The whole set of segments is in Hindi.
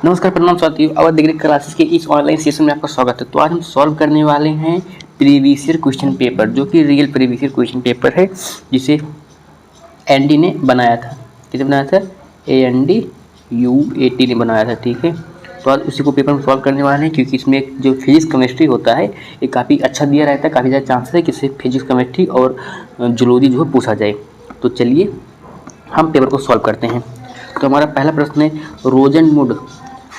नमस्कार, प्रणाम साथियों। अवर डिग्री क्लासेस के इस ऑनलाइन सेशन में आपका स्वागत है। तो आज हम सॉल्व करने वाले हैं प्रीवियस ईयर क्वेश्चन पेपर, जो कि real previous year question paper है, जिसे एनडी ने बनाया था। किसने बनाया था? ANDUAT ने बनाया था। ठीक है, तो आज उसी को पेपर में सॉल्व करने वाले हैं, क्योंकि इसमें जो फिजिक्स केमिस्ट्री होता है ये काफ़ी अच्छा दिया रहता है। काफ़ी ज़्यादा चांसेस है कि इससे फिजिक्स केमिस्ट्री और जूलॉजी जो है पूछा जाए। तो चलिए हम पेपर को सॉल्व करते हैं। तो हमारा पहला प्रश्न है,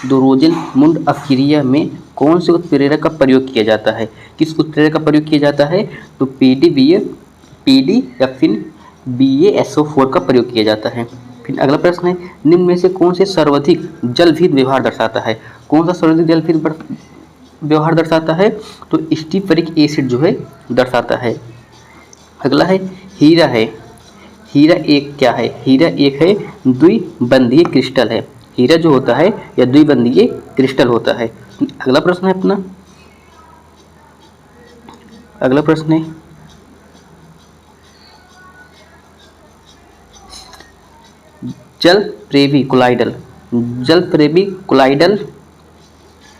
रोज़ेनमुंड अपक्रिया में कौन से उत्प्रेरक का प्रयोग किया जाता है? किस उत्प्रेरक का प्रयोग किया जाता है? तो PD या फिर BaSO4 का प्रयोग किया जाता है। फिर अगला प्रश्न है, निम्न में से कौन से सर्वाधिक जलविद व्यवहार दर्शाता है? कौन सा सर्वाधिक जलविद व्यवहार दर्शाता है? तो स्टीफरिक एसिड जो है दर्शाता है। अगला है हीरा है। हीरा एक क्या है? हीरा एक है द्विबंधीय क्रिस्टल है। हीरा जो होता है या द्विबंधीय क्रिस्टल होता है। अगला प्रश्न है अपना, अगला प्रश्न है जलप्रेवी कोलाइडल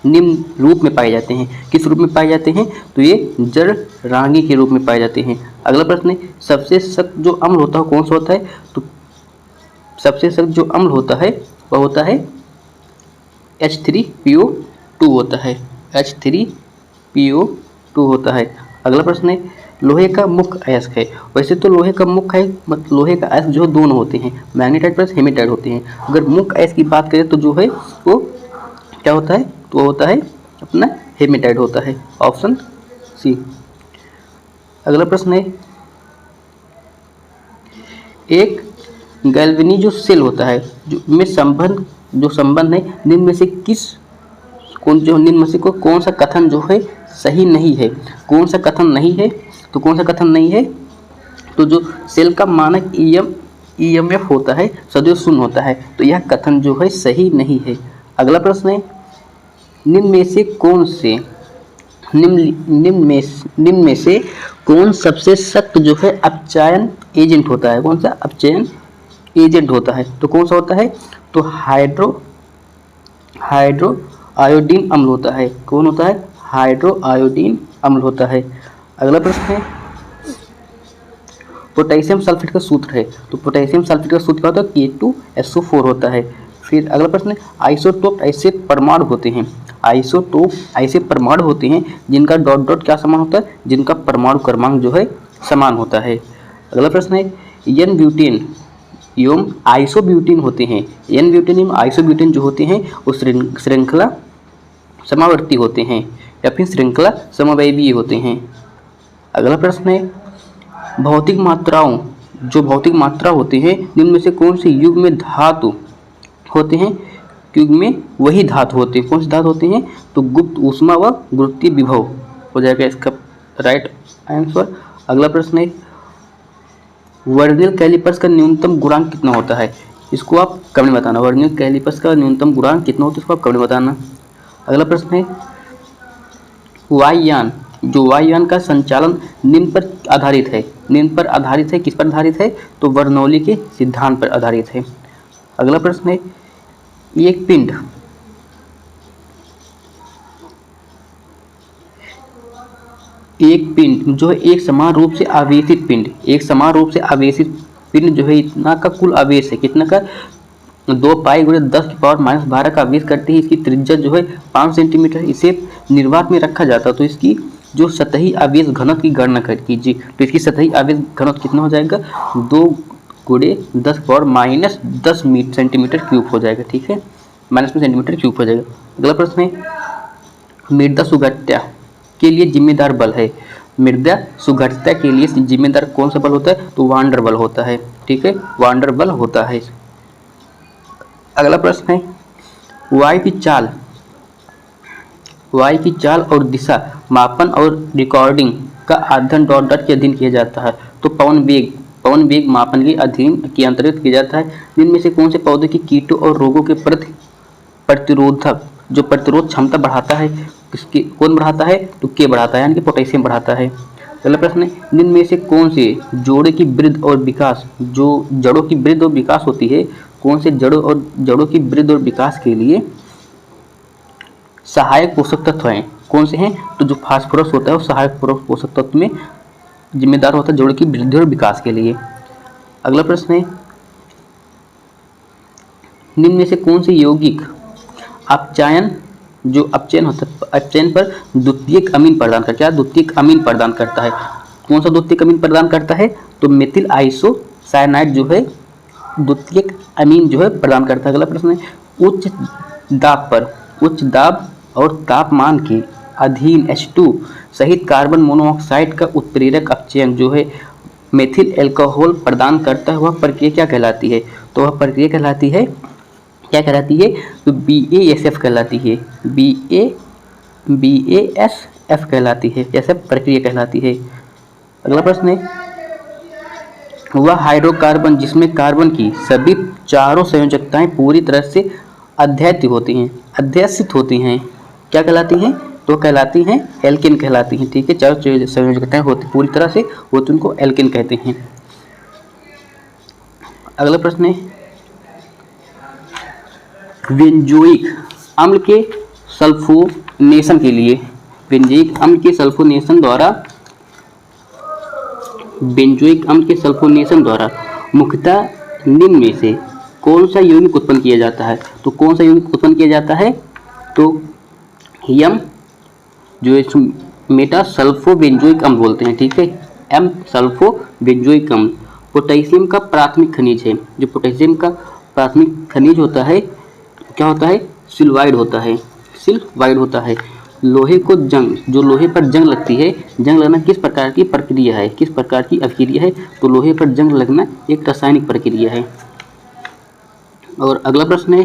निम्न रूप में पाए जाते हैं। किस रूप में पाए जाते हैं? तो ये जलरांगी के रूप में पाए जाते हैं। अगला प्रश्न है, सबसे सख्त जो अम्ल होता है कौन सा होता है? तो सबसे सख्त जो अम्ल होता है वह होता है H3PO2 होता है। H3PO2 होता है। अगला प्रश्न है, लोहे का मुख्य अयस्क है। वैसे तो लोहे का मुख्य लोहे का अयस्क जो दोनों होते हैं, मैग्नेटाइट प्लस हेमेटाइट होते हैं। अगर मुख्य अयस्क की बात करें तो जो है वो क्या होता है? तो वो होता है अपना हेमेटाइट होता है, ऑप्शन सी। अगला प्रश्न है, एक गैल्वेनी जो सेल होता है जो संबंध है, निम्न में से कौन सा कथन जो है सही नहीं है? कौन सा कथन नहीं है? तो कौन सा कथन नहीं है? तो जो सेल का मानक EMF होता है सदैव शून्य होता है, तो यह कथन जो है सही नहीं है। अगला प्रश्न है, निम्न में से कौन सबसे सख्त जो है अपचयन एजेंट होता है? कौन सा अपचयन एजेंट होता है? तो कौन सा होता है? तो हाइड्रो आयोडीन अम्ल होता है। कौन होता है? हाइड्रो आयोडीन अम्ल होता है। अगला प्रश्न है, पोटेशियम सल्फेट का सूत्र है। तो पोटेशियम सल्फेट का सूत्र क्या होता है? K2SO4 होता है। फिर अगला प्रश्न है, आइसोटोप ऐसे परमाणु होते हैं। आइसोटोप ऐसे परमाणु होते हैं जिनका डॉट डॉट क्या समान होता है? जिनका परमाणु क्रमांक जो है समान होता है। अगला प्रश्न है, एन ब्यूटेन एवं आइसोब्यूटेन होते हैं। एन ब्यूटेन एवं आइसोब्यूटेन जो होते हैं वो श्रृंखला समावर्ती होते हैं या फिर श्रृंखला समवैवीय होते हैं। अगला प्रश्न है, भौतिक मात्रा होते हैं, निम्न में से कौन से युग में धातु होते हैं? युग में वही धातु होते हैं। कौन से धातु होते हैं? तो गुप्त ऊष्मा व गुरुत्वीय विभव हो जाएगा इसका राइट आंसर। अगला प्रश्न है, वर्नियर कैलिपर्स का न्यूनतम गुणांक कितना होता है? इसको आप कमेंट में बताना। वर्नियर कैलिपर्स का न्यूनतम गुणांक कितना होता है, इसको आप कमेंट में बताना। अगला प्रश्न है, वायुयान का संचालन निम्न पर आधारित है। निम्न पर आधारित है, किस पर आधारित है? तो बर्नौली के सिद्धांत पर आधारित है। अगला प्रश्न है, एक पिंड जो है एक समान रूप से आवेशित पिंड जो है इतना का कुल आवेश है, कितना का? 2 पाई गुणे 10⁻12 का आवेश करती है। इसकी त्रिज्या जो है 5 सेंटीमीटर। इसे निर्वात में रखा जाता है, तो इसकी जो सतही आवेश घनत्व की गणना कीजिए। तो इसकी सतही आवेश घनत्व कितना हो जाएगा? 2 गुणे 10⁻10 सेंटीमीटर क्यूब हो जाएगा। ठीक है, -में सेंटीमीटर क्यूब हो जाएगा। अगला प्रश्न है, मृदा सुघट्यता के लिए जिम्मेदार बल है। मृदा सुघट्यता के लिए जिम्मेदार कौन सा बल होता है? तो वांडर बल होता है। ठीक है, वांडर बल होता है। अगला प्रश्न है, वायु की चाल और दिशा मापन और रिकॉर्डिंग का अध्ययन डॉट डॉट के अधीन किया जाता है। तो पवन वेग मापन के अधीन के अंतर्गत किया जाता है। जिनमें से कौन से पौधे की कीटों और रोगों के प्रति प्रतिरोध क्षमता बढ़ाता है? किसकी? कौन बढ़ाता है? तो के बढ़ाता है, यानी कि पोटेशियम बढ़ाता है। अगला प्रश्न है, निम्न में से कौन से जड़ों की वृद्धि और विकास होती है? कौन से जड़ों की वृद्धि और विकास के लिए सहायक पोषक तत्व हैं। कौन से हैं? तो जो फास्फोरस होता है वो सहायक पोषक तत्व में जिम्मेदार होता है जोड़ की वृद्धि और विकास के लिए। अगला प्रश्न है, निम्न में से कौन से यौगिक अपचयन, जो अपचयन होता है, अपचयन पर द्वितीयक अमीन प्रदान करता है? द्वितीयक अमीन प्रदान करता है। कौन सा द्वितीयक अमीन प्रदान करता है? तो मेथिल आइसोसाइनाइड जो है द्वितीयक अमीन जो है प्रदान करता है। अगला प्रश्न है, उच्च दाब पर, उच्च दाब और तापमान के अधीन H2 सहित कार्बन मोनोऑक्साइड का उत्प्रेरक अपचयन जो है मेथिल एल्कोहल प्रदान करता है, वह प्रक्रिया क्या कहलाती है? तो वह प्रक्रिया कहलाती है, क्या कहलाती है? तो BASF कहलाती है। BASF कहलाती है, ऐसा प्रक्रिया कहलाती है। अगला प्रश्न है, वह हाइड्रोकार्बन जिसमें कार्बन की सभी चारों संयोजकताएं पूरी तरह से अध्ययित होती हैं, अध्ययसित होती हैं, क्या कहलाती हैं? तो कहलाती हैं एल्केन कहलाती हैं। ठीक है, चारों संयोजकताएं होती पूरी तरह से होती, उनको एल्केन कहते हैं। अगला प्रश्न है, बेंजोइक अम्ल के सल्फोनेशन के लिए, बेंजोइक अम्ल के सल्फोनेशन द्वारा, बेंजोइक अम्ल के सल्फोनेशन द्वारा मुख्यतः निम्न में से कौन सा यौगिक उत्पन्न किया जाता है? तो कौन सा यौगिक उत्पन्न किया जाता है? तो यम जो है मेटा सल्फोबेंजोइक अम्ल बोलते हैं। ठीक है, एम सल्फोबेंजोइक अम्ल पोटेशियम का प्राथमिक खनिज है। जो पोटेशियम का प्राथमिक खनिज होता है क्या होता है? सिल्वाइड होता है, सिल्वाइड होता है। लोहे को जंग, जो लोहे पर जंग लगती है, जंग लगना किस प्रकार की प्रक्रिया है, किस प्रकार की अभिक्रिया है? तो लोहे पर जंग लगना एक रासायनिक प्रक्रिया है। और अगला प्रश्न है,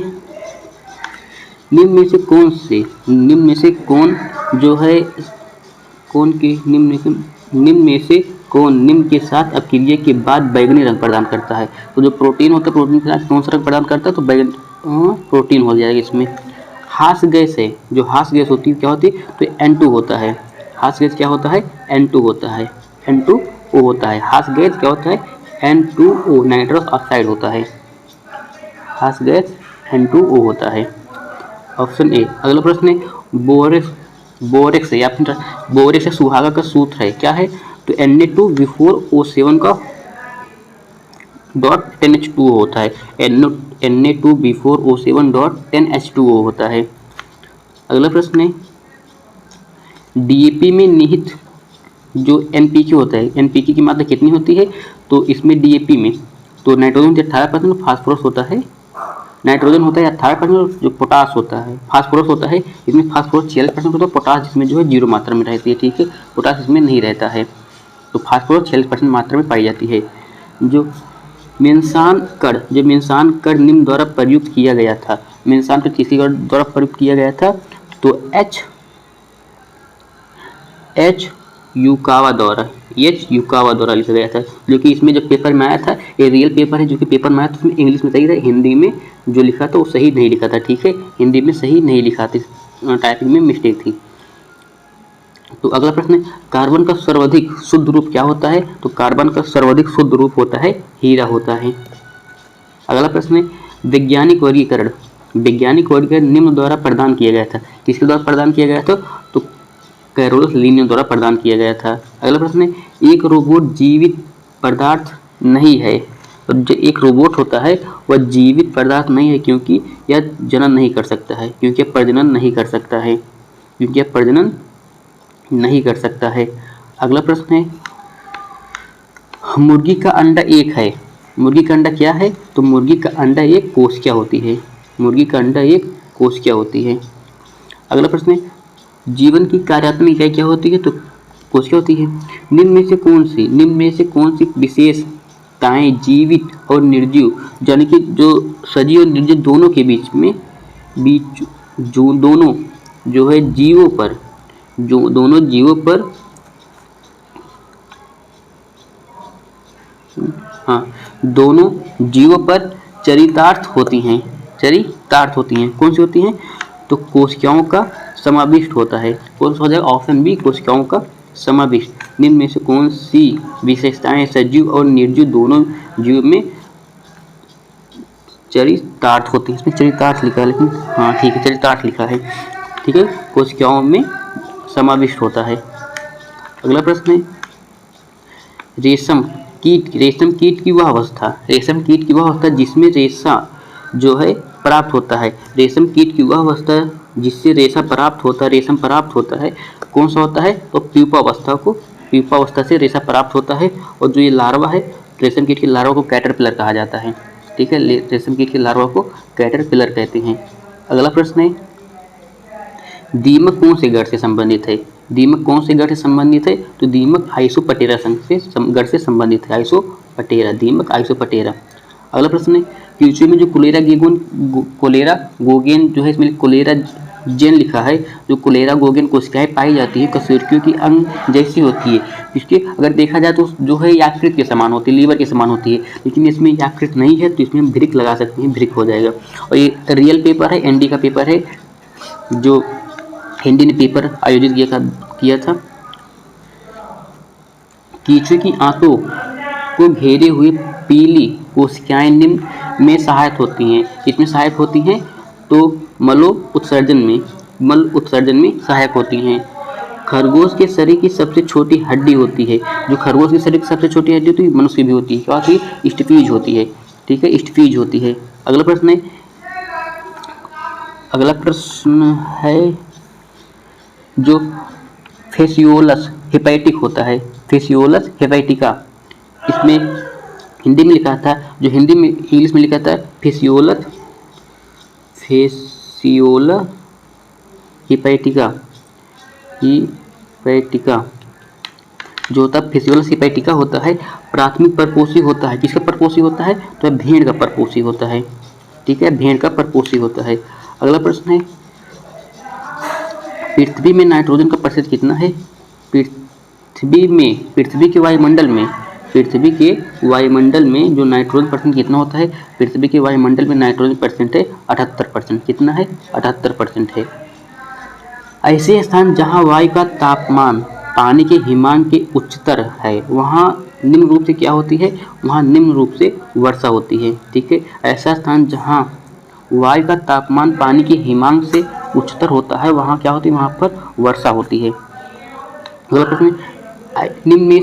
निम्न में से कौन से, निम्न में से कौन जो है, कौन के निम्न में से कौन निम्न के साथ अपक्रिया के बाद बैगनी रंग प्रदान करता है? तो जो प्रोटीन होता है, प्रोटीन के साथ कौन सा रंग प्रदान करता है? तो बैगनी प्रोटीन हो जाएगा इसमें। हास गैस है, जो हास गैस होती है क्या होती है? तो N2 होता है। हास गैस क्या होता है? N2 होता है, N2O होता है। हास गैस क्या होता है? N2O नाइट्रस ऑक्साइड होता है। हास गैस N2O होता है। Option A. अगला प्रश्न है, बोरेक्स, बोरेक्स है या फिर बोरेक्स सुहागा का सूत्र है, क्या है? तो Na2B4O7 का .10H2O होता है। Na2B4O7 .10H2O होता है। अगला प्रश्न है, DAP में निहित जो NPK होता है, NPK की मात्रा कितनी होती है? तो इसमें DAP में तो नाइट्रोजन 18%, फास्फोरस होता है, नाइट्रोजन होता है 18%, जो पोटास होता है, फास्फोरस होता है, इसमें फास्फोरस 46% होता है, पोटास इसमें जो है 0 मात्रा में रहती है। ठीक है, पोटास इसमें नहीं रहता है, तो फास्फोरस 46% मात्रा में पाई जाती है। जो मेंसान कण, जो मेंसान कण निम्न द्वारा प्रयुक्त किया गया था, मेंसान कण किसी द्वारा प्रयुक्त किया गया था? तो एच युकावा द्वारा लिखा गया था, जो कि इसमें जो पेपर में आया था, ये रियल पेपर है, जो कि पेपर में आया था उसमें इंग्लिश में सही था, हिंदी में जो लिखा था वो सही नहीं लिखा था। ठीक है, हिंदी में सही नहीं लिखा था, टाइपिंग में मिस्टेक थी। तो अगला प्रश्न है, कार्बन का सर्वाधिक शुद्ध रूप क्या होता है? तो कार्बन का सर्वाधिक शुद्ध रूप होता है हीरा होता है। अगला प्रश्न है, वैज्ञानिक वर्गीकरण, वैज्ञानिक वर्गीकरण निम्न द्वारा प्रदान किया गया था, किसके द्वारा प्रदान किया गया था? तो कैरोलस लिनियस द्वारा प्रदान किया गया था। अगला प्रश्न है, एक रोबोट जीवित पदार्थ नहीं है। तो जो एक रोबोट होता है वह जीवित पदार्थ नहीं है, क्योंकि यह जनन नहीं कर सकता है, क्योंकि यह प्रजनन नहीं कर सकता है, क्योंकि यह प्रजनन नहीं कर सकता है। अगला प्रश्न है, मुर्गी का अंडा एक है, मुर्गी का अंडा क्या है? तो मुर्गी का अंडा एक कोशिका होती है, मुर्गी का अंडा एक कोशिका होती है। अगला प्रश्न है, जीवन की कार्यात्मक इकाई क्या होती है? तो कोशिका होती है। निम्न में से कौन सी विशेषताएं जीवित और निर्जीव, यानी कि जो सजीव और निर्जीव दोनों के बीच जो दोनों जो है जीवों पर, जो दोनों जीवों पर, हाँ, दोनों जीवों पर चरितार्थ होती हैं, चरितार्थ होती हैं, कौन सी होती हैं? तो कोशिकाओं का समाविष्ट होता है। कौन सा हो जाएगा? ऑप्शन बी, कोशिकाओं का समाविष्ट। निम्न में से कौन सी विशेषताएं सजीव और निर्जीव दोनों जीव में चरितार्थ होती है? इसमें चरितार्थ लिखा है, लेकिन हाँ ठीक है, चरितार्थ लिखा है। ठीक है, कोशिकाओं में समाविष्ट होता है। अगला प्रश्न है रेशम कीट की वह अवस्था जिसमें रेशा जो है प्राप्त होता है। रेशम कीट की वह अवस्था जिससे रेशम प्राप्त होता है कौन सा होता है? तो प्यूपा अवस्था से रेशा प्राप्त होता है। और जो ये लार्वा है रेशम कीट के लार्वा को कैटरपिलर कहा जाता है। ठीक है, रेशम कीट के लार्वा को कैटरपिलर कहते हैं। अगला प्रश्न है दीमक कौन से गण से संबंधित है? तो दीमक आइसोपटेरा गण से संबंधित है। दीमक आइसोपटेरा। अगला प्रश्न है कीचुए में जो कोलेरा गोगेन जो है, इसमें कोलेरा जेन लिखा है। जो कोलेरा गोगेन कोशिकाएं पाई जाती है कशेरुकियों की अंग जैसी होती है। इसके अगर देखा जाए तो जो है यकृत के समान होती है, लीवर के समान होती है, लेकिन इसमें यकृत नहीं है तो इसमें हम ब्रिक लगा सकते हैं, ब्रिक हो जाएगा। और ये रियल पेपर है, एनडी का पेपर है, जो हिंदी ने पेपर आयोजित किया था। कीचुए की आंतों को घेरे हुए पीली कोशिकाएं निम्न में सहायक होती हैं। तो मल उत्सर्जन में सहायक होती हैं। खरगोश के शरीर की सबसे छोटी हड्डी होती है। जो खरगोश के शरीर की सबसे छोटी हड्डी होती है मनुष्य भी होती है। क्या होती है? स्टफीज होती है। ठीक है, स्टफीज होती है। अगला प्रश्न है जो फेसियोलस हेपेटिक होता है, फेसियोलस हेपेटिका, इसमें हिंदी में लिखा था, जो हिंदी में इंग्लिश में लिखा था फेसियोला हेपेटिका जो होता है फेसियोलस हेपेटिका होता है प्राथमिक परपोषी होता है। किसका परपोषी होता है? तो भेड़ का परपोषी होता है। ठीक है, भेड़ का परपोषी होता है। अगला प्रश्न है पृथ्वी में नाइट्रोजन का प्रतिशत कितना है? पृथ्वी के वायुमंडल में जो नाइट्रोजन परसेंट कितना होता है? पृथ्वी के वायुमंडल में नाइट्रोजन परसेंट है 78%। कितना है? 78% है। ऐसे स्थान जहां वायु का तापमान पानी के हिमांक के उच्चतर है वहां निम्न रूप से क्या होती है? वहां निम्न रूप से वर्षा होती है। ठीक है, ऐसा स्थान जहां वायु का तापमान पानी के हिमांक से उच्चतर होता है वहां क्या होती है? वहां पर वर्षा होती है। अगला प्रश्न निम्न में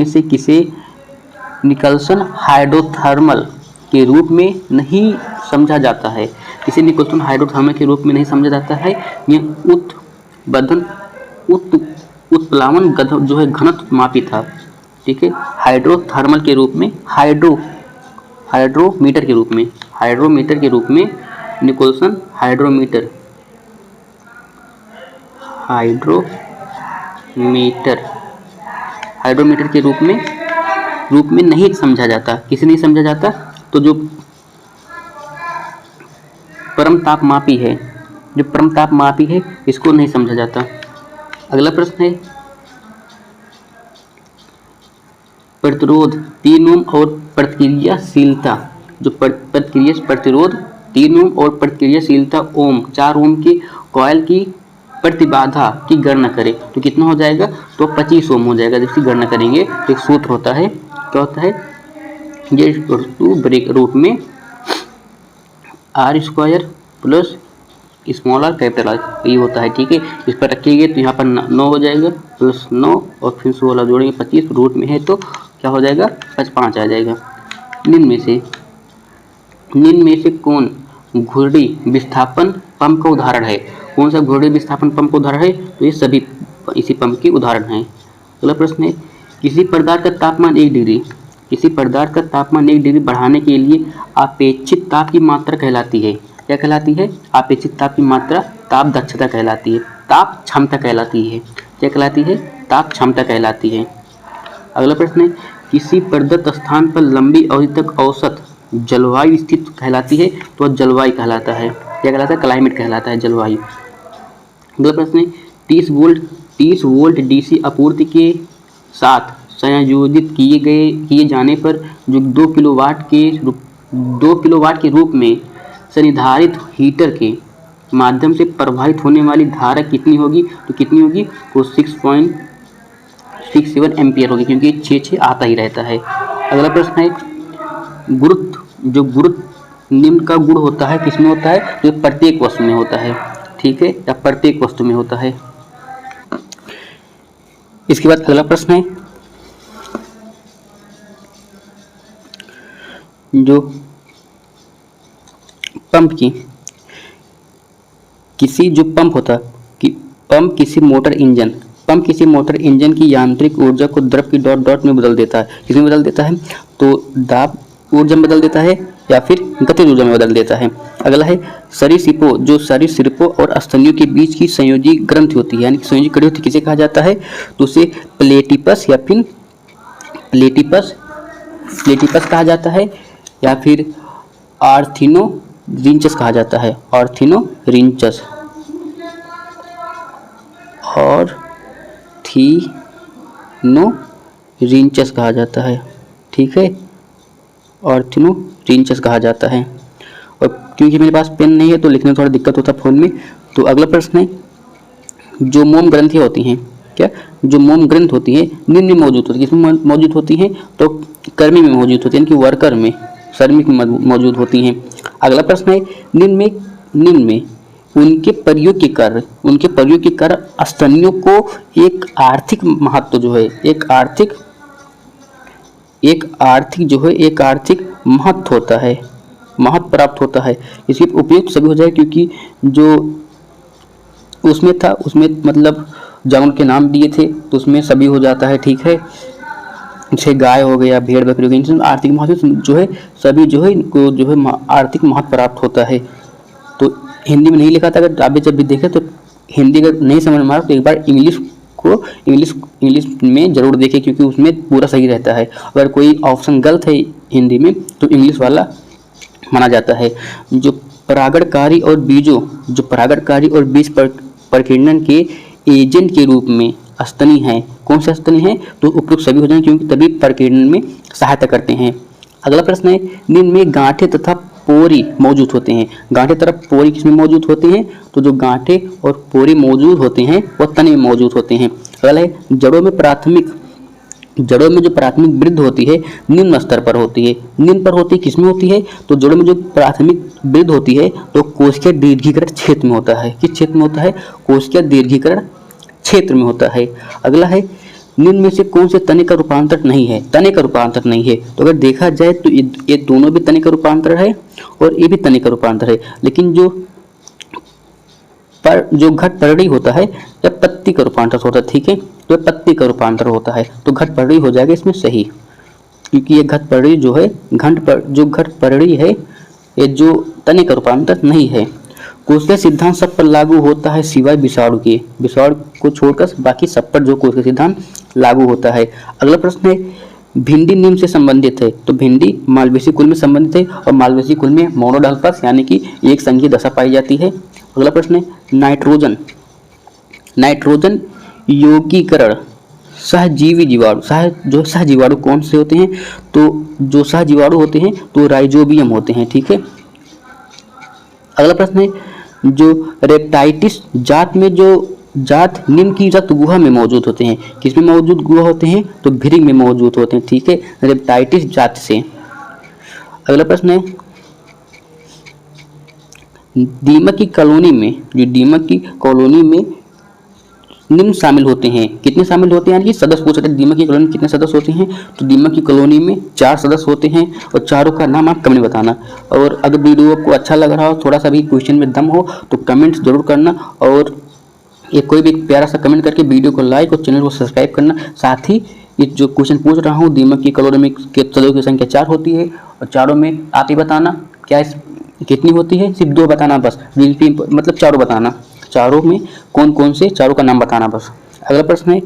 से किसे निकल्सन हाइड्रोथर्मल के रूप में नहीं समझा जाता है? किसे निकल्सन हाइड्रोथर्मल के रूप में नहीं समझा जाता है? यह उत्प्लावन जो है घनत्व मापी था। ठीक है, हाइड्रोथर्मल के रूप में हाइड्रोमीटर के रूप में निकोल्सन हाइड्रोमीटर के रूप में नहीं समझा जाता। किसे नहीं समझा जाता? तो जो परम ताप मापी है इसको नहीं समझा जाता। अगला प्रश्न है प्रतिरोध 3 ओम और प्रतिक्रियाशीलता। जो प्रतिरोध 3 ओम और प्रतिक्रियाशीलता 4 ओम के कॉइल की प्रतिबाधा की गणना करें तो कितना हो जाएगा? तो 25 ओम हो जाएगा। जिसकी गणना करेंगे एक सूत्र होता है, क्या होता है? ये ब्रेक रूट में r² plus small r capital R ये होता है। ठीक है, इस पर रखिएगा तो यहाँ पर 9 हो जाएगा प्लस 9 और फिर 16 जोड़ेंगे 25 रूट में है तो क्या हो जाएगा? 5 आ जाएगा। निम्न में से कौन घूर्णी विस्थापन पंप का उदाहरण है? कौन सा घूर्णी विस्थापन पंप का उदाहरण है? तो ये सभी इसी पंप के उदाहरण हैं। अगला प्रश्न है किसी पदार्थ का तापमान 1 डिग्री बढ़ाने के लिए अपेक्षित ताप की मात्रा कहलाती है। क्या कहलाती है? अपेक्षित ताप की मात्रा ताप दक्षता कहलाती है, ताप क्षमता कहलाती है। क्या कहलाती है? ताप क्षमता कहलाती है। अगला प्रश्न है किसी प्रदत्त स्थान पर लंबी अवधि तक औसत जलवायु स्थित कहलाती है तो जलवायु कहलाता है। क्या कहलाता है? क्लाइमेट कहलाता है, जलवायु। अगला प्रश्न है 30 वोल्ट डीसी आपूर्ति के साथ संयोजित किए जाने पर जो 2 किलोवाट के रूप में संधारित हीटर के माध्यम से प्रवाहित होने वाली धारा कितनी होगी? तो कितनी होगी? तो 6.67 एम्पियर होगी, क्योंकि 6 आता ही रहता है। अगला प्रश्न है निम्न का गुण होता है किसमें होता है, तो प्रत्येक वस्तु में होता है, ठीक है, या प्रत्येक वस्तु में होता है। इसके बाद अगला प्रश्न है, जो पंप की किसी जो पंप होता कि पंप किसी मोटर इंजन की यांत्रिक ऊर्जा को द्रव की डॉट डॉट में बदल देता है, किसमें बदल देता है, तो दाब ऊर्जा में बदल देता है या फिर गतिज ऊर्जा में बदल देता है। अगला है सरीसृपों, जो सरीसृपों और स्तनियों के बीच की संयोजी ग्रंथि होती है, यानी कि संयोजी कड़ी होती है, किसे कहा जाता है, तो उसे प्लेटिपस या फिर प्लेटिपस कहा जाता है, या फिर आर्थिनोरिंचस कहा जाता है, आर्थिनोरिंचस कहा जाता है, ठीक है, आर्थिनोरिंचस कहा जाता है। और क्योंकि मेरे पास पेन नहीं है तो लिखने में थोड़ा दिक्कत होता है फोन में। तो अगला प्रश्न है, जो मोम ग्रंथि होती हैं, क्या, जो मोम ग्रंथ होती है निम्न में मौजूद होती है, किसमें मौजूद होती हैं, तो कर्मी में मौजूद होती है, यानी कि वर्कर में, श्रमिक में मौजूद होती हैं। अगला प्रश्न है, निम्न में उनके प्रयोग के कार्य स्तनियों को एक आर्थिक महत्व जो है, एक आर्थिक महत्व होता है, महत्व प्राप्त होता है। इसके उपयुक्त सभी हो जाए, क्योंकि जो उसमें था उसमें मतलब जानवर के नाम दिए थे तो उसमें सभी हो जाता है, ठीक है, जैसे गाय हो गया, भेड़ बकरी हो गई, इनसे आर्थिक महत्व जो है सभी जो है इनको जो है आर्थिक महत्व प्राप्त होता है। तो हिंदी में नहीं लिखा था, अगर आप जब भी देखें तो हिंदी अगर नहीं समझ में आ रहा तो एक बार इंग्लिश में जरूर देखें, क्योंकि उसमें पूरा सही रहता है। अगर कोई ऑप्शन गलत है हिंदी में तो इंग्लिश वाला माना जाता है। जो परागणकारी और बीज प्रकीर्णन के एजेंट के रूप में स्तनी है, कौन से स्तनी है, तो उपयुक्त सभी हो जाएंगे, क्योंकि तभी प्रकीर्णन में सहायता करते हैं। अगला प्रश्न है, निम्न में गांठे तथा पोरी मौजूद होते हैं, गांठे तथा पोरी किसमें मौजूद होते हैं, तो जो गांठे और पोरी मौजूद होते हैं वह तने में मौजूद होते हैं। अगला है, जड़ों में जो प्राथमिक वृद्धि होती है निम्न स्तर पर होती है, निम्न पर होती है, किसमें होती है, तो जड़ों में जो प्राथमिक वृद्धि होती है तो कोशिकीय दीर्घीकरण क्षेत्र में होता है, किस क्षेत्र में होता है, कोशिकीय दीर्घीकरण क्षेत्र में होता है। अगला है, निम्न में से कौन से तने का रूपांतर नहीं है, तो अगर देखा जाए तो ये दोनों भी तने का रूपांतर है और ये भी तने का रूपांतर है, लेकिन जो घटपर्णी होता है या पत्ती का रूपांतर होता है, ठीक है, तो पत्ती का रूपांतर होता है, तो घटपर्णी हो जाएगा इसमें सही, क्योंकि ये घटपर्णी जो है घटपर्णी है, ये जो तने का रूपांतर नहीं है। कोशिका सिद्धांत सब पर लागू होता है सिवाय विषाणु के, विषाणु को छोड़कर बाकी सब पर जो कोशिका सिद्धांत लागू होता है। अगला प्रश्न है, भिंडी निम्न से संबंधित है, तो भिंडी मालवेसी कुल में संबंधित है और मालवेसी कुल में मोनोडाल्पस यानी कि एक संघीय दशा पाई जाती है। अगला प्रश्न है, नाइट्रोजन यौगिकीकरण सहजीवी सहजीवाणु कौन से होते हैं, तो जो सहजीवाणु होते हैं तो राइजोबियम होते हैं, ठीक है। अगला प्रश्न है, जो रेप्टाइटिस जात में जो जात निम्न की रक्त गुहा में मौजूद होते हैं, किसमें मौजूद गुहा होते हैं, तो भृंग में मौजूद होते हैं, ठीक है, रेप्टाइटिस जात से। अगला प्रश्न है, दीमक की कॉलोनी में निम्न शामिल होते हैं, कितने शामिल होते हैं, यानी कि सदस्य पूछ रहे हैं दीमक की कॉलोनी कितने सदस्य होते हैं, तो दीमक की कॉलोनी में 4 सदस्य होते हैं और चारों का नाम आप कमेंट बताना। और अगर वीडियो आपको अच्छा लग रहा हो, थोड़ा सा भी क्वेश्चन में दम हो तो कमेंट्स जरूर करना, और ये कोई भी प्यारा सा कमेंट करके वीडियो को लाइक और चैनल को सब्सक्राइब करना। साथ ही ये जो क्वेश्चन पूछ रहा हूँ, दीमक की कॉलोनी में सदस्यों की संख्या 4 होती है और चारों में आप ही बताना क्या कितनी होती है, सिर्फ 2 बताना बस, मतलब चारों बताना, चारों में कौन कौन से, चारों का नाम बताना बस। अगला प्रश्न है,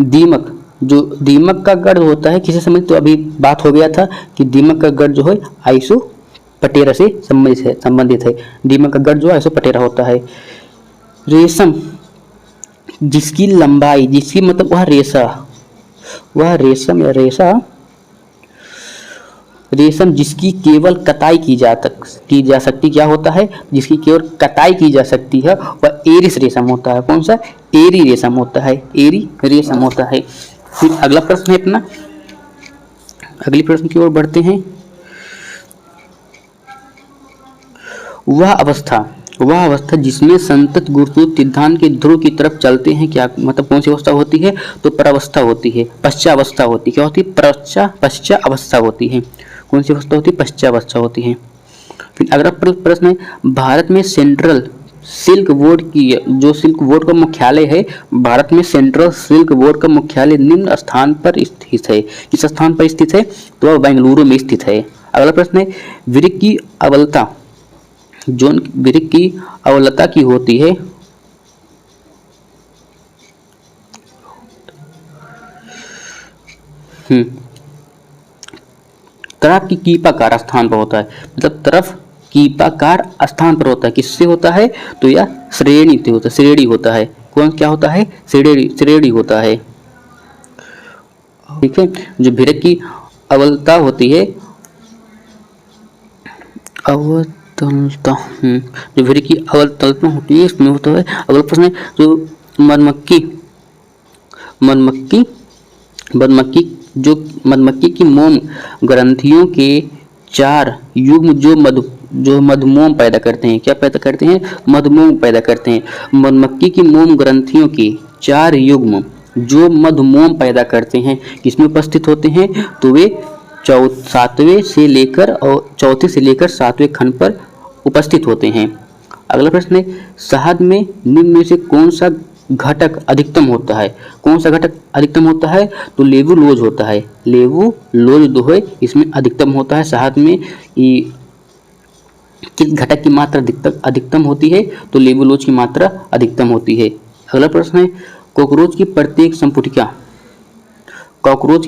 दीमक का गढ़ होता है किसे संबंधित, तो अभी बात हो गया था कि दीमक का गढ़ जो है आइसोपटेरा से संबंधित है, दीमक का गढ़ जो आइसोपटेरा होता है। रेशम जिसकी लंबाई, जिसकी मतलब वह रेशम जिसकी केवल कताई की जा सकती क्या होता है, जिसकी केवल कताई की जा सकती है वह एरिस रेशम होता है। कौन सा, एरी रेशम होता है, एरी रेशम होता है। फिर अगला प्रश्न है अपना, अगली प्रश्न की ओर बढ़ते हैं। वह अवस्था जिसमें संतत गुरुत्व सिद्धांत के ध्रुव की तरफ चलते हैं, क्या मतलब कौन सी अवस्था होती है? तो परावस्था होती है, पश्चावस्था होती है। क्या होती है? पश्चावस्था होती है। कौन सी अवस्था होती है? पश्चावस्था होती है। फिर अगला प्रश्न है, भारत में सेंट्रल सिल्क बोर्ड की जो सिल्क बोर्ड का मुख्यालय है, भारत में सेंट्रल सिल्क बोर्ड का मुख्यालय निम्न स्थान पर स्थित है। किस स्थान पर स्थित है? तो वह बेंगलुरु में स्थित है। अगला प्रश्न है, वृक्क की अवलता जो वृक्क की अवलता की होती है, तरफ की कीपाकार स्थान पर होता है। मतलब तरफ कीपाकार स्थान पर होता है। किससे होता है? तो यह श्रेणी से होता है, श्रेणी होता है। कौन क्या होता है? श्रेणी होता है। ठीक है, जो वृक्क की अवलता होती है, अवतलता, जो वृक्क की अवतलता होती है इसमें होता है। अगला प्रश्न है, जो मधुमक्खी की मोम ग्रंथियों के 4 युग्म जो मधुमोम पैदा करते हैं। क्या पैदा करते हैं? मधुमोम पैदा करते हैं। मधुमक्खी की मोम ग्रंथियों के 4 युग्म जो मधुमोम पैदा करते हैं किसमें उपस्थित होते हैं? तो वे चौथे से लेकर 7वें खंड पर उपस्थित होते हैं। अगला प्रश्न है, शहद में निम्न में से कौन सा घटक अधिकतम होता है? कौन सा घटक अधिकतम होता है? तो लेवुलोज होता है। लेवुलोज जो है इसमें अधिकतम होता है। शहद में किस घटक की मात्रा अधिकतम होती है? तो लेवुलोज की मात्रा अधिकतम होती है। अगला प्रश्न है, कॉकरोच की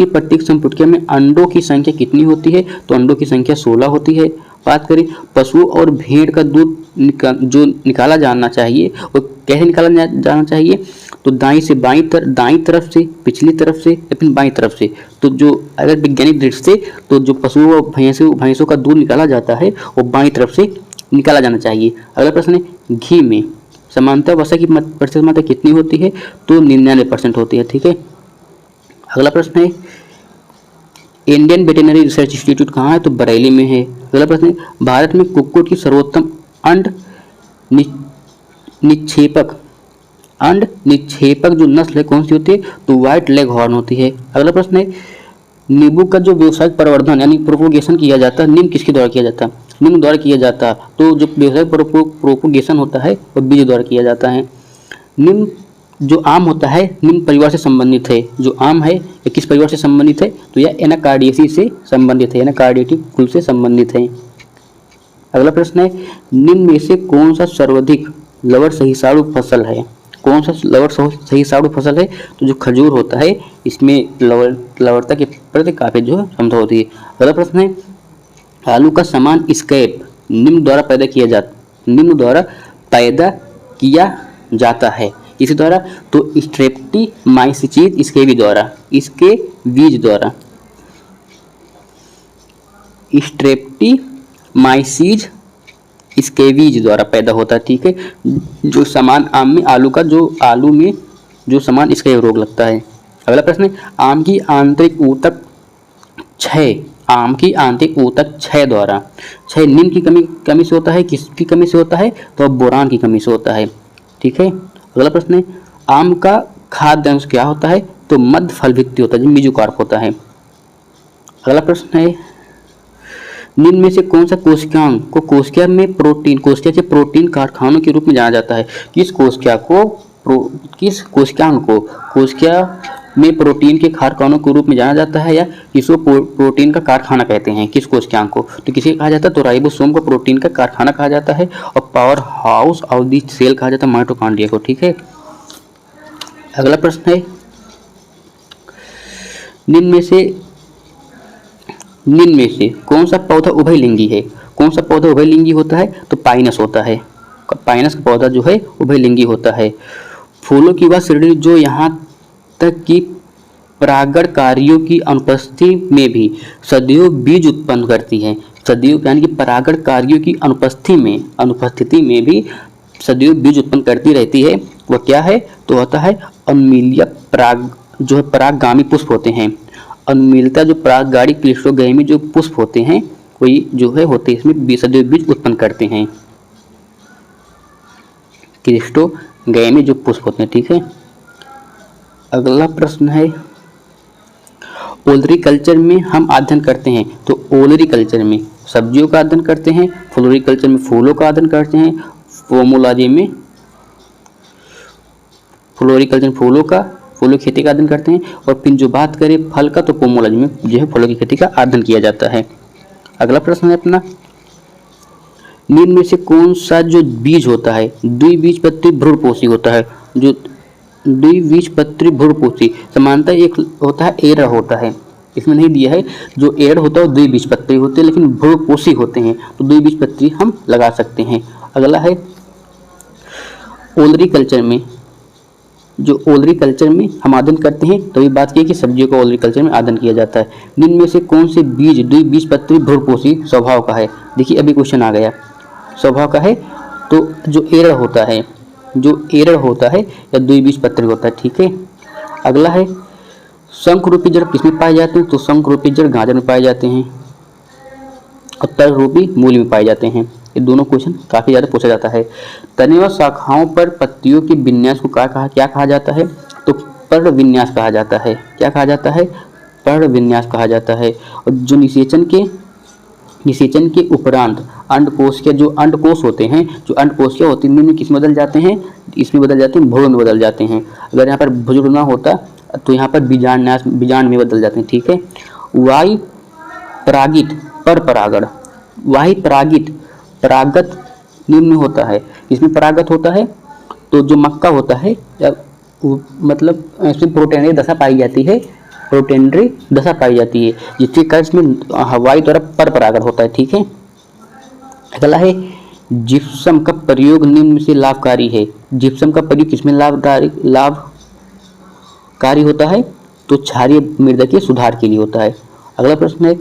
प्रत्येक संपुटिका में अंडों की संख्या कितनी होती है? तो अंडों की संख्या 16 होती है। बात करें पशु और भेड़ का दूध जो निकाला जाना चाहिए वो कैसे निकाला जाना चाहिए? तो दाईं तरफ से, पिछली तरफ से या फिर बाईं तरफ से। तो जो अगर वैज्ञानिक दृष्टि से तो जो पशु और भैंसों का दूध निकाला जाता है वो बाईं तरफ से निकाला जाना चाहिए। अगला प्रश्न है, घी में समानता वसा की प्रतिशत मात्रा कितनी होती है? तो 99% होती है। ठीक है, अगला प्रश्न है, इंडियन वेटेनरी रिसर्च इंस्टीट्यूट कहाँ है? तो बरेली में है। अगला प्रश्न है, भारत में कुक्कुट की सर्वोत्तम अंड निक्षेपक जो नस्ल है कौन सी होती है? तो व्हाइट लेग हॉर्न होती है। अगला प्रश्न है, नींबू का जो व्यावसायिक प्रवर्धन यानी प्रोपोगेशन किया जाता है, निम्न किसके द्वारा किया जाता है? निम्न द्वारा किया जाता है। तो जो व्यावसायिक प्रोपोगेशन होता है वो बीज द्वारा किया जाता है। निम्न जो आम होता है निम्न परिवार से संबंधित है। जो आम है यह किस परिवार से संबंधित है? तो यह एनाकार्डियेसी से संबंधित है, एनाकार्डियेटी कुल से संबंधित है। अगला प्रश्न है, निम्न में से कौन सा सर्वाधिक लवण सहिष्णु फसल है? कौन सा लवण सहिष्णु फसल है? तो जो खजूर होता है इसमें लवणता के प्रति काफी जो क्षमता होती है। अगला प्रश्न है, आलू का समान स्कैप निम्न द्वारा पैदा किया जाता है इसी द्वारा? तो स्ट्रेप्टोमाइसीज इसके बीज द्वारा स्ट्रेप्टोमाइसीज इसके बीज द्वारा पैदा होता है। ठीक है, जो समान आम में आलू में जो समान स्कैब रोग लगता है। अगला प्रश्न है, आम की आंतरिक ऊतक क्षय द्वारा क्षय निम्न की कमी से होता है। किसकी कमी से होता है? तो बोरान की कमी से होता है। ठीक है, अगला प्रश्न है, आम का खाद्य अंश क्या होता है? तो मध्य फल भित्ति होता है, जो मेसोकार्प होता है। अगला प्रश्न है, निम्न में से कौन सा कोशिकांग को कोशिका से प्रोटीन कारखानों के रूप में जाना जाता है? किस कोशिकांग को कोशिका में प्रोटीन के कारखानों के रूप में जाना जाता है या किसको प्रोटीन का कारखाना कहते हैं? किस कोशिकांग को? तो किसे कहा जाता है? तो राइबोसोम को प्रोटीन का कारखाना कहा जाता है और power house of the cell कहा जाता है माइटोकॉन्ड्रिया को। ठीक है, अगला प्रश्न है, निम्न में से कौन सा पौधा उभयलिंगी है? कौन सा पौधा उभयलिंगी होता है? तो पाइनस होता है। पाइनस का पौधा जो है उभयलिंगी होता है। फूलों की वह श्रेणी जो यहाँ तक कि परागण कार्यों की अनुपस्थिति में भी सदियों बीज उत्पन्न करती है। सदियों यानी कि परागण कार्यों की अनुपस्थिति में भी सदियों बीज उत्पन्न करती रहती है। वह क्या है? तो होता है अम्लीय परागगामी पुष्प होते हैं। और मिलता जो परागगाड़ी क्लिस्टोगैमी जो पुष्प होते हैं कोई जो है होते हैं इसमें बीजों बीज उत्पन्न करते हैं, क्लिस्टोगैमी जो पुष्प होते हैं। ठीक है, अगला प्रश्न है ओलरीकल्चर में हम अध्ययन करते हैं, तो ओलरीकल्चर में सब्जियों का अध्ययन करते हैं, फ्लोरिकल्चर में फूलों का अध्ययन करते हैं, पोमोलॉजी में फ्लोरिकल्चर में फूलों की खेती का अध्ययन करते हैं, और फिर जो बात करें फल का तो पोमोलॉजी में जो है फलों की खेती का अध्ययन किया जाता है। अगला प्रश्न है अपना, निम्न में से कौन सा जो बीज होता है द्विबीजपत्री भ्रूणपोषी होता है। जो द्विबीजपत्री भ्रूणपोषी समानता एक होता है एरर होता है, इसमें नहीं दिया है, जो एरर होता है वो द्विबीजपत्री होते हैं लेकिन भ्रूणपोषी होते हैं, तो द्विबीजपत्री हम लगा सकते हैं। अगला है ओलरीकल्चर में, जो ओलरीकल्चर में हम आदन करते हैं, तो ये बात की कि सब्जियों का ओलरीकल्चर में आदन किया जाता है। निम्न में से कौन से बीज द्विबीजपत्री भ्रूणपोषी स्वभाव का है। देखिए अभी क्वेश्चन आ गया, स्वभाव का है तो जो एरर होता है या द्विबीजपत्री होता है। ठीक है, अगला है शंखरूपी जड़ किसमें पाए जाते हैं, तो शंखरूपी जड़ गाजर में पाए जाते हैं और तलरूपी मूली में पाए जाते हैं। ये दोनों क्वेश्चन काफी ज्यादा पूछा जाता है। तने व शाखाओं पर पत्तियों के विन्यास को क्या कहा जाता है, तो पर्ण विन्यास कहा जाता है। क्या कहा जाता है, पर्ण विन्यास कहा जाता है। और जो निषेचन के उपरांत अंडकोश के जो अंडकोश होते हैं, जो अंडकोशिका होती है निम्न किसमें बदल जाते हैं, इसमें बदल जाते हैं भ्रूण में बदल जाते हैं। अगर यहाँ पर भ्रूण ना होता तो यहाँ पर बीजांड में बदल जाते हैं। ठीक है, वायु परागित पर परागण, वायु परागत निम्न होता है, इसमें परागत होता है तो जो मक्का होता है या मतलब इसमें प्रोटेनरी दशा पाई जाती है, जिसके कारण इसमें हवाई द्वारा पर परागण होता है। ठीक है, अगला है जिप्सम का प्रयोग निम्न से लाभकारी है। जिप्सम का प्रयोग किसमें लाभकारी होता है, तो क्षारीय मृदा के सुधार के लिए होता है। अगला प्रश्न है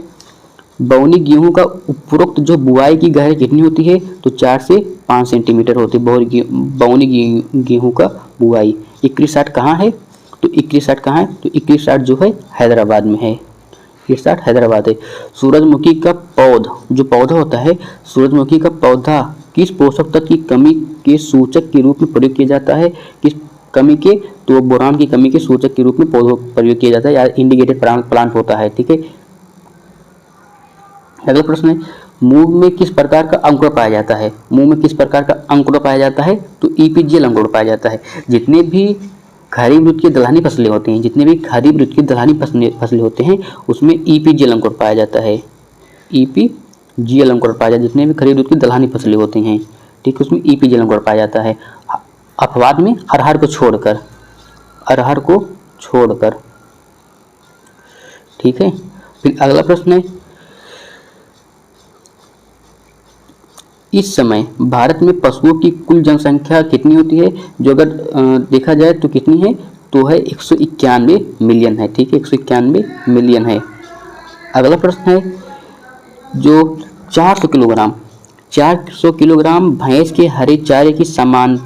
बौनी गेहूं का उपरोक्त जो बुआई की गहराई कितनी होती है, तो 4 से 5 सेंटीमीटर होती है बौनी गेहूं का बुआई। इक्रिसाट कहाँ है, तो इक्रिसाट कहाँ है, तो इक्रिसाट जो है हैदराबाद में है, इक्रिसाट हैदराबाद है। सूरजमुखी का जो पौधा होता है, सूरजमुखी का पौधा किस पोषक तत्व की कमी के सूचक के रूप में प्रयोग किया जाता है, किस कमी के, तो बोरान की कमी के सूचक के रूप में प्रयोग किया जाता है या इंडिकेटेड प्लांट होता है। ठीक है, अगला प्रश्न है मूंग में किस प्रकार का अंकुर पाया जाता है, मूंग में किस प्रकार का अंकुर पाया जाता है, तो ईपीजीएल अंकुर पाया जाता है। जितने भी खरीफ ऋतु की दलहनी फसलें होती हैं, उसमें ईपीजीएल अंकुर पाया जाता है, ईपीजीएल अंकुर पाया जाता है जितने भी खरीफ ऋतु की दलहनी फसलें होती हैं। ठीक है, उसमें ईपीजीएल अंकुर पाया जाता है, अपवाद में अरहर को छोड़कर। ठीक है, फिर अगला प्रश्न है इस समय भारत में पशुओं की कुल जनसंख्या कितनी होती है, जो अगर देखा जाए तो कितनी है, तो है 191 मिलियन है। ठीक है, 191 मिलियन है। अगला प्रश्न है जो 400 किलोग्राम भैंस के हरे चारे की समान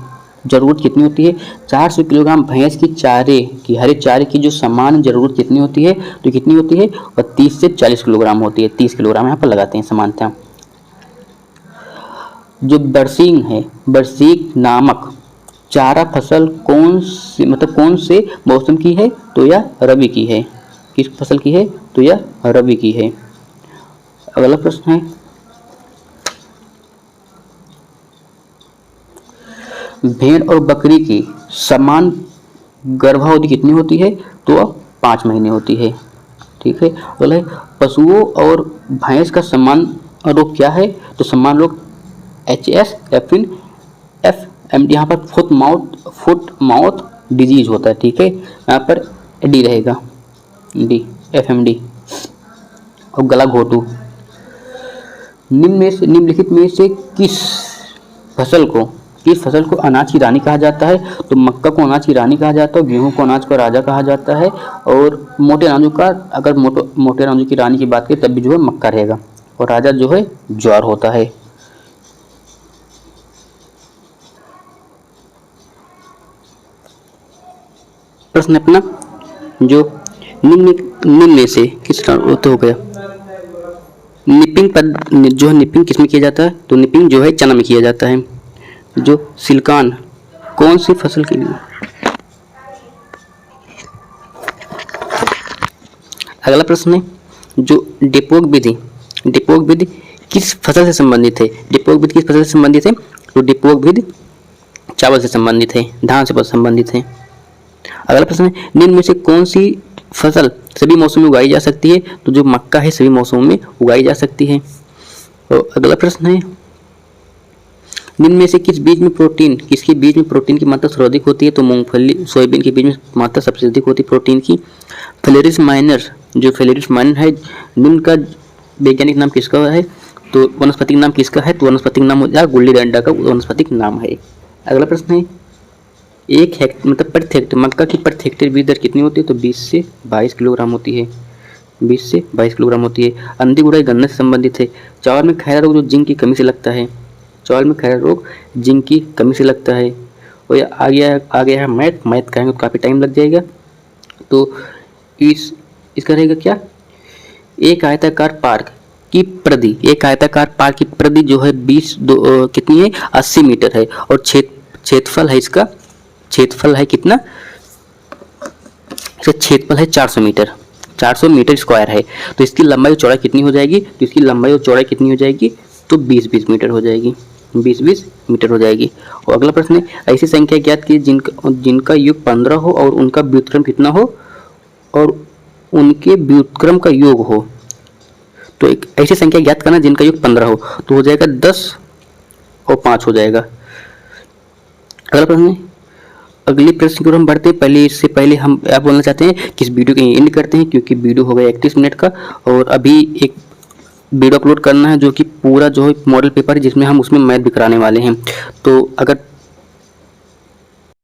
जरूरत कितनी होती है, 400 किलोग्राम भैंस की हरे चारे की जो समान जरूरत कितनी होती है, तो कितनी होती है, और 30 से 40 किलोग्राम होती है, 30 किलोग्राम यहाँ पर लगाते हैं समानता। जो बरसीक नामक चारा फसल कौन से मौसम की है, तो या रबी की है, किस फसल की है, तो या रबी की है। अगला प्रश्न है भेड़ और बकरी की समान गर्भावधि कितनी होती है, तो वह 5 महीने होती है। ठीक है, अगला है पशुओं और भैंस का समान रोग क्या है, तो समान रोग HS या फिर FMD, यहाँ पर फुट माउथ डिजीज होता है। ठीक है, यहाँ पर डी रहेगा, डी FMD। और गला घोटू निम्नलिखित में से किस फसल को अनाज की रानी कहा जाता है, तो मक्का को अनाज की रानी कहा जाता है, गेहूं को अनाज का राजा कहा जाता है, और मोटे अनाजों की रानी की बात करें तब भी जो है मक्का रहेगा, और राजा जो है ज्वार होता है। प्रश्न अपना जो निम्न में से किस तो हो गया निपिंग पद जो है निपिंग किस में किया जाता है, तो निपिंग जो है चना में किया जाता है। जो सिलिकॉन कौन सी फसल के लिए। अगला प्रश्न है जो डेपोक विधि किस फसल से संबंधित है। डेपोक विधि किस फसल से संबंधित है, तो डेपोक विधि चावल से संबंधित है, धान से संबंधित है। अगला प्रश्न है निम्न में से कौन सी फसल सभी मौसम में उगाई जा सकती है, तो जो मक्का है सभी मौसमों में उगाई जा सकती है। तो अगला प्रश्न है निम्न में से किसके बीज में प्रोटीन की मात्रा सर्वाधिक होती है, तो मूंगफली सोयाबीन के बीज में मात्रा सबसे अधिक होती है प्रोटीन की। फेलेरिस माइनर है, निम्न का वैज्ञानिक नाम किसका है, तो वनस्पतिक नाम किसका है, तो वनस्पतिक नाम हो जाएगा गुल्ली डंडा का वनस्पतिक नाम है। अगला प्रश्न है प्रति हेक्टेयर मक्का की प्रति हेक्टेयर बीज दर कितनी होती है, तो 20 से 22 किलोग्राम होती है। 20 से 22 किलोग्राम होती है। अंधी गुड़ाई गन्ने से संबंधित है। चावल में खैरा रोग जो जिंक की कमी से लगता है, और आ गया है मैथ कहेंगे तो काफ़ी टाइम लग जाएगा। तो इसका रहेगा क्या, एक आयताकार पार्क की परिधि जो है कितनी है 80 मीटर है, और क्षेत्रफल है कितना, क्षेत्रफल है 400 मीटर स्क्वायर है। तो इसकी लंबाई और चौड़ाई कितनी हो जाएगी, तो 20 मीटर हो जाएगी, 20 मीटर हो जाएगी। और अगला प्रश्न है ऐसी संख्या ज्ञात की जिनका योग 15 हो और उनका व्युत्क्रम कितना हो, और उनके व्युत्क्रम का योग हो। तो एक ऐसी संख्या ज्ञात करना जिनका योग 15 हो, तो हो जाएगा 10 और 5 हो जाएगा। अगला प्रश्न है अगले प्रश्न की ओर हम बढ़ते हैं। इससे पहले हम आप बोलना चाहते हैं कि इस वीडियो को एंड करते हैं, क्योंकि वीडियो हो गया 31 मिनट का, और अभी एक वीडियो अपलोड करना है जो कि पूरा जो है मॉडल पेपर है, जिसमें हम उसमें मैथ भी कराने वाले हैं। तो अगर